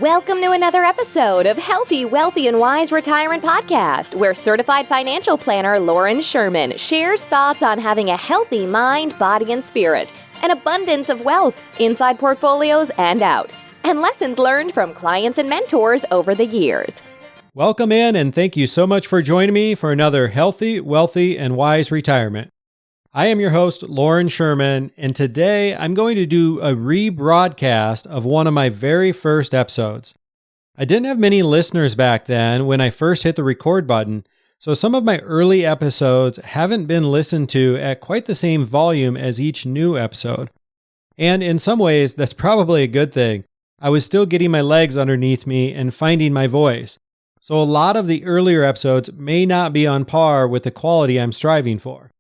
Welcome to another episode of Healthy, Wealthy, and Wise Retirement Podcast, where certified financial planner Loren Sherman shares thoughts on having a healthy mind, body, and spirit, an abundance of wealth inside portfolios and out, and lessons learned from clients and mentors over the years. Welcome in, and thank you so much for joining me for another Healthy, Wealthy, and Wise Retirement. I am your host, Loren Sherman, and today I'm going to do a rebroadcast of one of my very first episodes. I didn't have many listeners back then when I first hit the record button, so some of my early episodes haven't been listened to at quite the same volume as each new episode. And in some ways, that's probably a good thing. I was still getting my legs underneath me and finding my voice. So a lot of the earlier episodes may not be on par with the quality I'm striving for.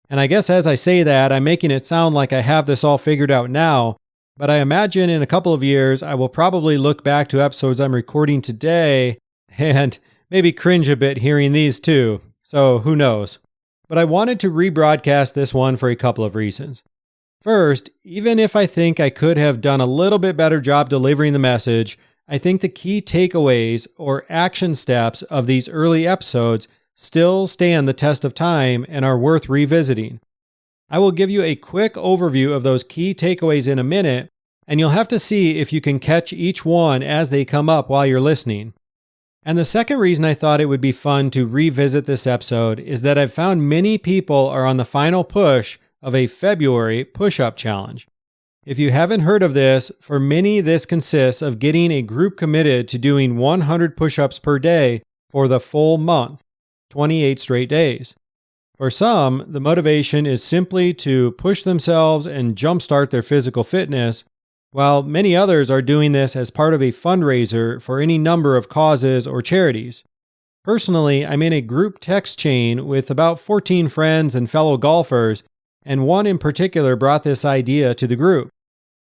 And I guess as I say that, I'm making it sound like I have this all figured out now, but I imagine in a couple of years, I will probably look back to episodes I'm recording today and maybe cringe a bit hearing these too. So who knows? But I wanted to rebroadcast this one for a couple of reasons. First, even if I think I could have done a little bit better job delivering the message, I think the key takeaways or action steps of these early episodes still stand the test of time and are worth revisiting. I will give you a quick overview of those key takeaways in a minute, and you'll have to see if you can catch each one as they come up while you're listening. And the second reason I thought it would be fun to revisit this episode is that I've found many people are on the final push of a February push-up challenge. If you haven't heard of this, for many this consists of getting a group committed to doing 100 push-ups per day for the full month. 28 straight days. For some, the motivation is simply to push themselves and jumpstart their physical fitness, while many others are doing this as part of a fundraiser for any number of causes or charities. Personally, I'm in a group text chain with about 14 friends and fellow golfers, and one in particular brought this idea to the group.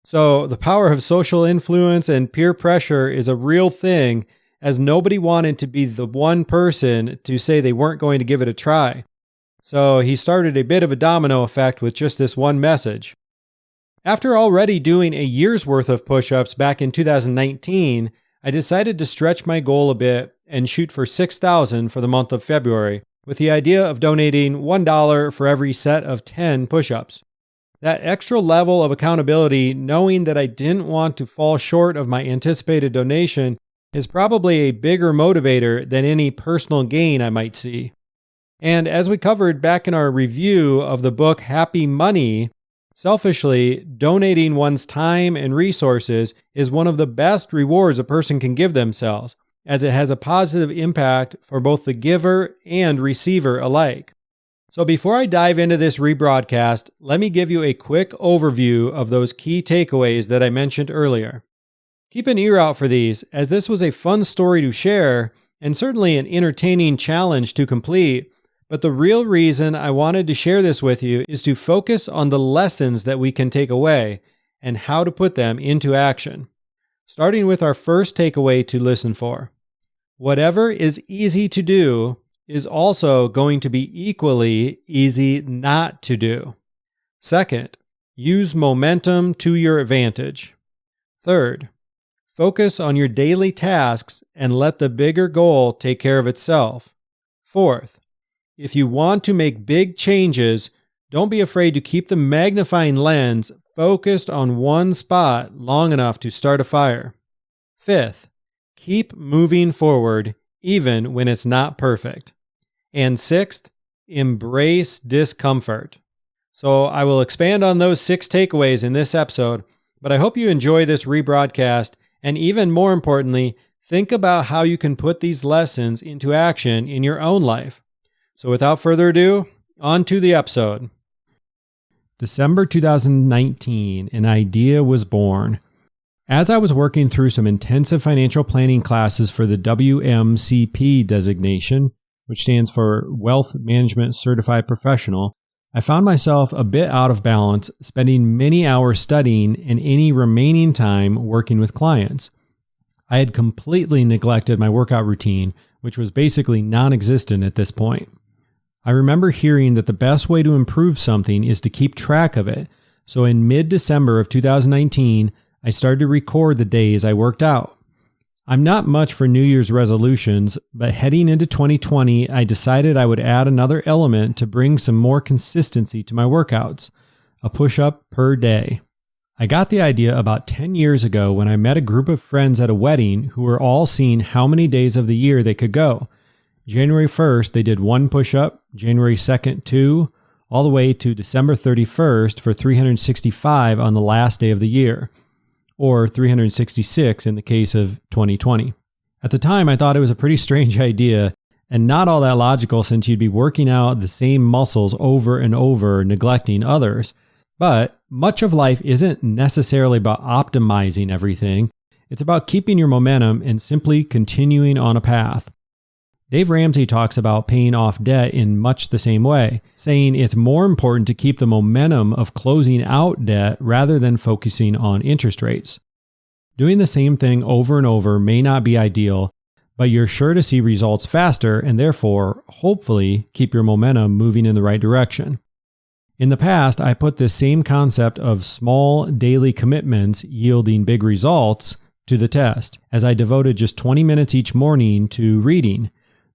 So the power of social influence and peer pressure is a real thing, as nobody wanted to be the one person to say they weren't going to give it a try. So he started a bit of a domino effect with just this one message. After already doing a year's worth of push-ups back in 2019, I decided to stretch my goal a bit and shoot for 6,000 for the month of February, with the idea of donating $1 for every set of 10 push-ups. That extra level of accountability, knowing that I didn't want to fall short of my anticipated donation, is probably a bigger motivator than any personal gain I might see. And as we covered back in our review of the book Happy Money, selfishly, donating one's time and resources is one of the best rewards a person can give themselves, as it has a positive impact for both the giver and receiver alike. So before I dive into this rebroadcast, let me give you a quick overview of those key takeaways that I mentioned earlier. Keep an ear out for these, as this was a fun story to share and certainly an entertaining challenge to complete, but the real reason I wanted to share this with you is to focus on the lessons that we can take away and how to put them into action. Starting with our first takeaway to listen for. Whatever is easy to do is also going to be equally easy not to do. Second, use momentum to your advantage. Third, focus on your daily tasks and let the bigger goal take care of itself. Fourth, if you want to make big changes, don't be afraid to keep the magnifying lens focused on one spot long enough to start a fire. Fifth, keep moving forward even when it's not perfect. And sixth, embrace discomfort. So I will expand on those 6 takeaways in this episode, but I hope you enjoy this rebroadcast. And even more importantly, think about how you can put these lessons into action in your own life. So without further ado, on to the episode. December 2019, an idea was born. As I was working through some intensive financial planning classes for the WMCP designation, which stands for Wealth Management Certified Professional, I found myself a bit out of balance, spending many hours studying and any remaining time working with clients. I had completely neglected my workout routine, which was basically non-existent at this point. I remember hearing that the best way to improve something is to keep track of it, so in mid-December of 2019, I started to record the days I worked out. I'm not much for New Year's resolutions, but heading into 2020, I decided I would add another element to bring some more consistency to my workouts, a push-up per day. I got the idea about 10 years ago when I met a group of friends at a wedding who were all seeing how many days of the year they could go. January 1st, they did 1 push-up, January 2nd, 2, all the way to December 31st for 365 on the last day of the year, or 366 in the case of 2020. At the time, I thought it was a pretty strange idea and not all that logical since you'd be working out the same muscles over and over, neglecting others. But much of life isn't necessarily about optimizing everything. It's about keeping your momentum and simply continuing on a path. Dave Ramsey talks about paying off debt in much the same way, saying it's more important to keep the momentum of closing out debt rather than focusing on interest rates. Doing the same thing over and over may not be ideal, but you're sure to see results faster and therefore, hopefully, keep your momentum moving in the right direction. In the past, I put this same concept of small daily commitments yielding big results to the test, as I devoted just 20 minutes each morning to reading.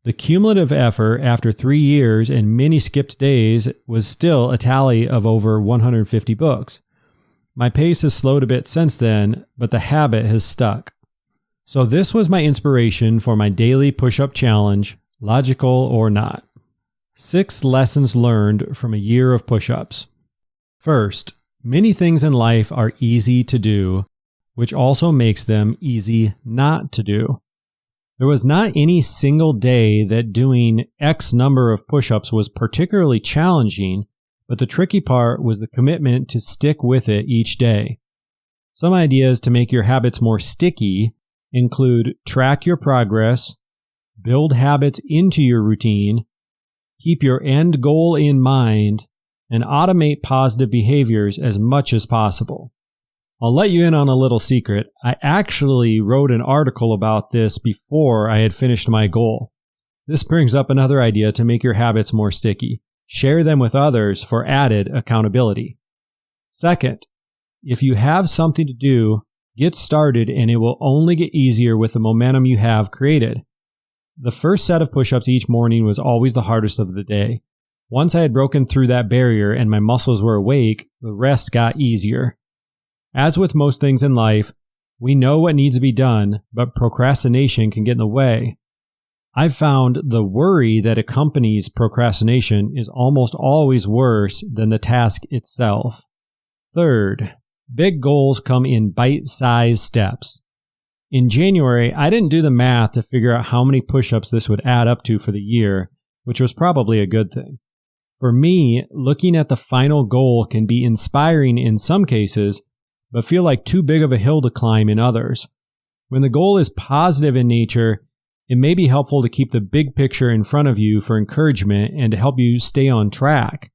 The cumulative effort after 3 years and many skipped days was still a tally of over 150 books. My pace has slowed a bit since then, but the habit has stuck. So this was my inspiration for my daily push-up challenge, logical or not. 6 lessons learned from a year of push-ups. First, many things in life are easy to do, which also makes them easy not to do. There was not any single day that doing X number of push-ups was particularly challenging, but the tricky part was the commitment to stick with it each day. Some ideas to make your habits more sticky include track your progress, build habits into your routine, keep your end goal in mind, and automate positive behaviors as much as possible. I'll let you in on a little secret. I actually wrote an article about this before I had finished my goal. This brings up another idea to make your habits more sticky. Share them with others for added accountability. Second, if you have something to do, get started and it will only get easier with the momentum you have created. The first set of push-ups each morning was always the hardest of the day. Once I had broken through that barrier and my muscles were awake, the rest got easier. As with most things in life, we know what needs to be done, but procrastination can get in the way. I've found the worry that accompanies procrastination is almost always worse than the task itself. Third, big goals come in bite-sized steps. In January, I didn't do the math to figure out how many push-ups this would add up to for the year, which was probably a good thing. For me, looking at the final goal can be inspiring in some cases, but feel like too big of a hill to climb in others. When the goal is positive in nature, it may be helpful to keep the big picture in front of you for encouragement and to help you stay on track.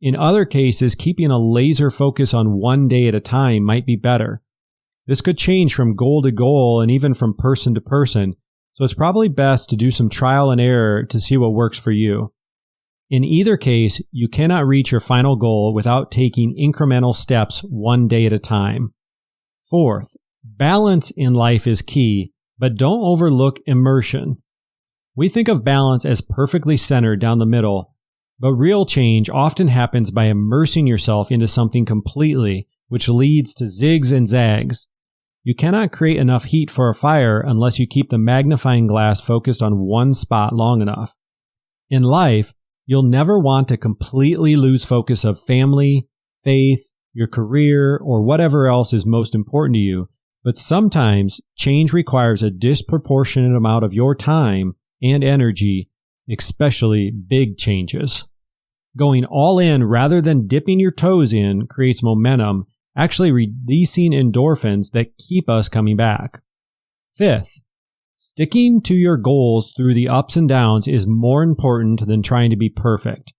In other cases, keeping a laser focus on one day at a time might be better. This could change from goal to goal and even from person to person, so it's probably best to do some trial and error to see what works for you. In either case, you cannot reach your final goal without taking incremental steps one day at a time. Fourth, balance in life is key, but don't overlook immersion. We think of balance as perfectly centered down the middle, but real change often happens by immersing yourself into something completely, which leads to zigs and zags. You cannot create enough heat for a fire unless you keep the magnifying glass focused on one spot long enough. In life, you'll never want to completely lose focus of family, faith, your career, or whatever else is most important to you, but sometimes change requires a disproportionate amount of your time and energy, especially big changes. Going all in rather than dipping your toes in creates momentum, actually releasing endorphins that keep us coming back. Fifth, sticking to your goals through the ups and downs is more important than trying to be perfect.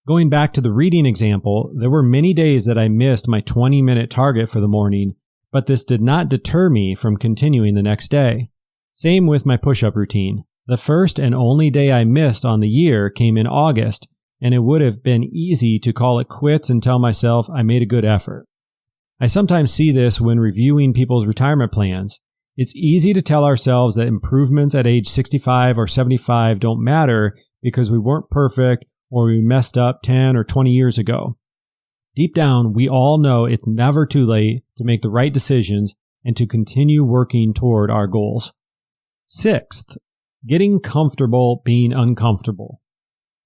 Going back to the reading example, there were many days that I missed my 20-minute target for the morning, but this did not deter me from continuing the next day. Same with my push-up routine. The first and only day I missed on the year came in August, and it would have been easy to call it quits and tell myself I made a good effort. I sometimes see this when reviewing people's retirement plans. It's easy to tell ourselves that improvements at age 65 or 75 don't matter because we weren't perfect or we messed up 10 or 20 years ago. Deep down, we all know it's never too late to make the right decisions and to continue working toward our goals. Sixth, getting comfortable being uncomfortable.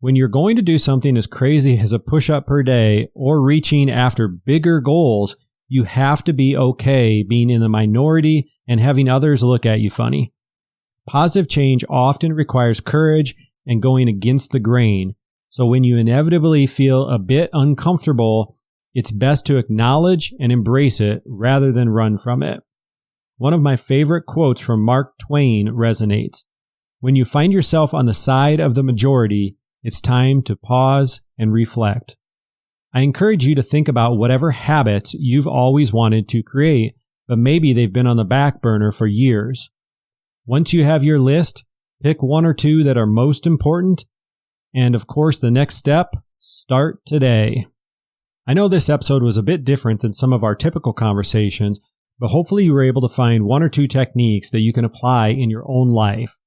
When you're going to do something as crazy as a push-up per day or reaching after bigger goals, you have to be okay being in the minority and having others look at you funny. Positive change often requires courage and going against the grain. So when you inevitably feel a bit uncomfortable, it's best to acknowledge and embrace it rather than run from it. One of my favorite quotes from Mark Twain resonates. When you find yourself on the side of the majority, it's time to pause and reflect. I encourage you to think about whatever habits you've always wanted to create, but maybe they've been on the back burner for years. Once you have your list, pick one or two that are most important. And of course, the next step, start today. I know this episode was a bit different than some of our typical conversations, but hopefully you were able to find one or two techniques that you can apply in your own life.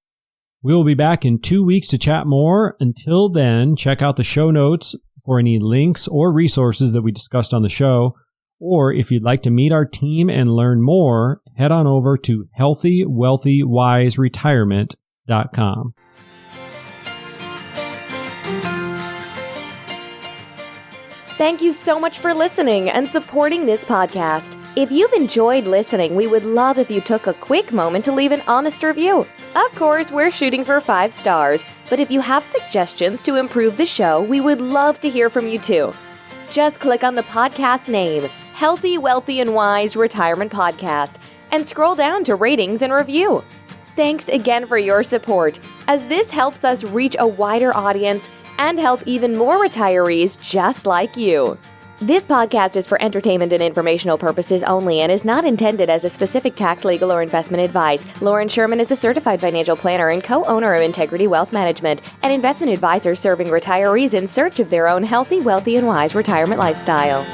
We will be back in 2 weeks to chat more. Until then, check out the show notes for any links or resources that we discussed on the show. Or if you'd like to meet our team and learn more, head on over to healthywealthywiseretirement.com. Thank you so much for listening and supporting this podcast. If you've enjoyed listening, we would love if you took a quick moment to leave an honest review. Of course, we're shooting for 5 stars, but if you have suggestions to improve the show, we would love to hear from you too. Just click on the podcast name, Healthy, Wealthy, and Wise Retirement Podcast, and scroll down to ratings and review. Thanks again for your support, as this helps us reach a wider audience and help even more retirees just like you. This podcast is for entertainment and informational purposes only and is not intended as a specific tax, legal, or investment advice. Loren Sherman is a certified financial planner and co-owner of Integrity Wealth Management, an investment advisor serving retirees in search of their own healthy, wealthy, and wise retirement lifestyle.